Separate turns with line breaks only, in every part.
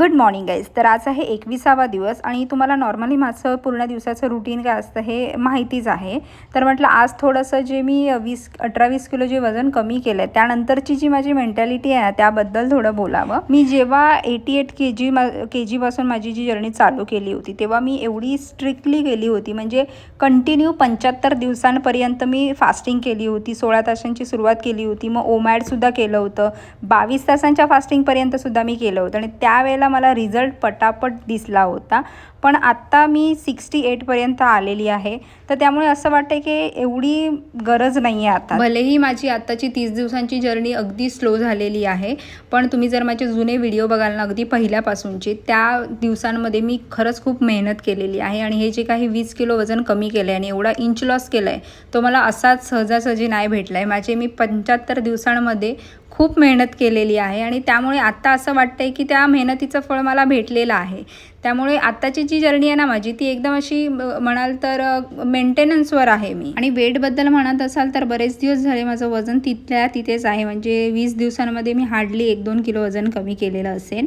Good morning guys. तर आज आहे 21वा दिवस आणि तुम्हाला नॉर्मली माझं पूर्ण दिवसाचं रुटीन काय असतं हे माहितीच आहे. तर म्हटलं आज थोडंसं जे मी 18-20 किलो जे वजन कमी केलं आहे त्यानंतरची जी माझी मेंटॅलिटी आहे त्याबद्दल थोडं बोलावं. मी जेव्हा 88 kg माझी जी जर्नी चालू केली होती तेव्हा मी एवढी स्ट्रिक्टली केली होती, म्हणजे कंटिन्यू 75 दिवसांपर्यंत मी फास्टिंग केली होती. 16 तासांची सुरुवात केली होती, मग ओमॅडसुद्धा केलं होतं, 22 तासांच्या फास्टिंगपर्यंतसुद्धा मी केलं होतं आणि त्यावेळेला मला रिझल्ट पटापट दिसला होता. पण आत्ता मी 68 पर्यंत आलेली आहे. तर त्यामुळे असं वाटतं की एवढी गरज नाही आहे आता. भलेही माझी आत्ताची 30 दिवसांची जर्नी अगदी स्लो झालेली आहे, पण तुम्ही जर माझे जुने व्हिडिओ बघाल ना, अगदी पहिल्यापासूनचे, त्या दिवसांमध्ये मी खरंच खूप मेहनत केलेली आहे आणि हे जे काही 20 किलो वजन कमी केलं आहे आणि एवढा इंच लॉस केला आहे तो मला असाच सहजासहजी नाही भेटला आहे. मी 75 दिवसांमध्ये खूप मेहनत केलेली आहे आणि त्यामुळे आत्ता असं वाटतं आहे की त्या मेहनतीचं फळ मला भेटलेलं आहे. त्यामुळे आत्ताची जी जर्नी आहे ना माझी, ती एकदम अशी म्हणाल तर मेंटेनन्सवर आहे मी. आणि वेटबद्दल म्हणत असाल तर बरेच दिवस झाले माझं वजन तिथल्या तिथेच आहे, म्हणजे 20 दिवसांमध्ये मी हार्डली 1-2 किलो वजन कमी केलेलं असेल.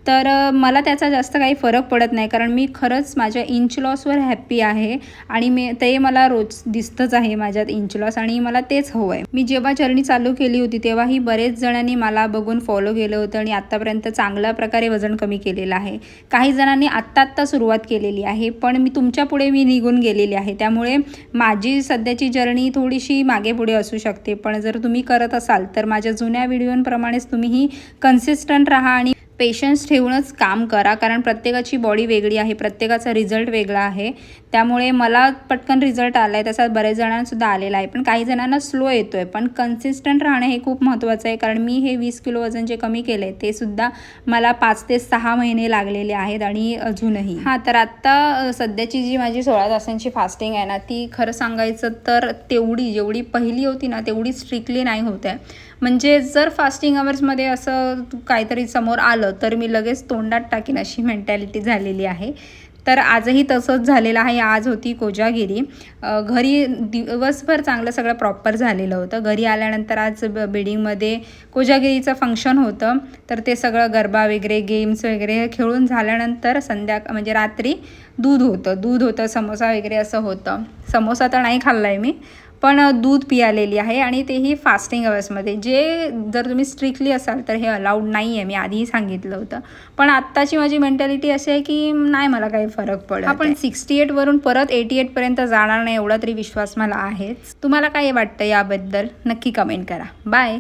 तर मला त्याचा जास्त काही फरक पडत नाही, कारण मी खरंच माझ्या इंच लॉसवर हॅप्पी आहे आणि ते मला रोज दिसतंच आहे माझ्यात इंच लॉस, आणि मला तेच हवं आहे. मी जेव्हा जर्नी चालू केली होती तेव्हाही बरेच जणांनी मला बघून फॉलो केलं होतं आणि आत्तापर्यंत चांगल्या प्रकारे वजन कमी केलेलं आहे. काही जणांनी आत्ता सुरुवात केलेली आहे, पण मी तुमच्या पुढे निघून गेलेली आहे. त्यामुळे माझी सध्याची जर्नी थोडीशी मागे पुढे असू शकते, पण जर तुम्ही करत असाल तर माझ्या जुन्या व्हिडिओंप्रमाणेच तुम्हीही कन्सिस्टंट राहा आणि पेशन्स ठेवूनच काम करा, कारण प्रत्येकाची बॉडी वेगळी आहे, प्रत्येकाचा रिझल्ट वेगळा आहे. त्यामुळे मला पटकन रिझल्ट आला आहे, तसा बरेच जणांनासुद्धा आलेला आहे, पण काही जणांना स्लो येतो आहे. पण कन्सिस्टंट राहणं हे खूप महत्त्वाचं आहे, कारण मी हे 20 किलो वजन जे कमी केलं आहे ते सुद्धा मला 5 ते 6 महिने लागलेले आहेत आणि अजूनही. तर आत्ता सध्याची जी माझी 16 तासांची फास्टिंग आहे ना, ती खरं सांगायचं तर तेवढी जेवढी पहिली होती ना तेवढी स्ट्रिक्टली नाही होत आहे. म्हणजे जर फास्टिंग अवर्समध्ये असं काहीतरी समोर आलं तर मी लगेच तोंडात टाकीन अशी मेंटॅलिटी झालेली आहे. तर आजही तसंच झालेलं आहे. आज होती कोजागिरी. घरी दिवसभर चांगलं सगळं प्रॉपर झालेलं होतं. घरी आल्यानंतर आज बिल्डिंगमध्ये कोजागिरीचं फंक्शन होतं, तर ते सगळं गरबा वगैरे गेम्स वगैरे खेळून झाल्यानंतर म्हणजे रात्री दूध होतं, समोसा वगैरे असं होतं. समोसा तर नाही खाल्ला आहे मी, पण दूध पियालेली आहे आणि तेही फास्टिंग अवर्समध्ये. जे जर तुम्ही स्ट्रिक्टली असाल तर हे अलाउड नाही आहे, मी आधीही सांगितलं होतं. पण आत्ताची माझी मेंटॅलिटी अशी आहे की नाही मला काही फरक पडत. आपण 68 वरून परत 88 पर्यंत जाणार नाही एवढा तरी विश्वास मला आहेच. तुम्हाला काय वाटतं याबद्दल नक्की कमेंट करा. बाय.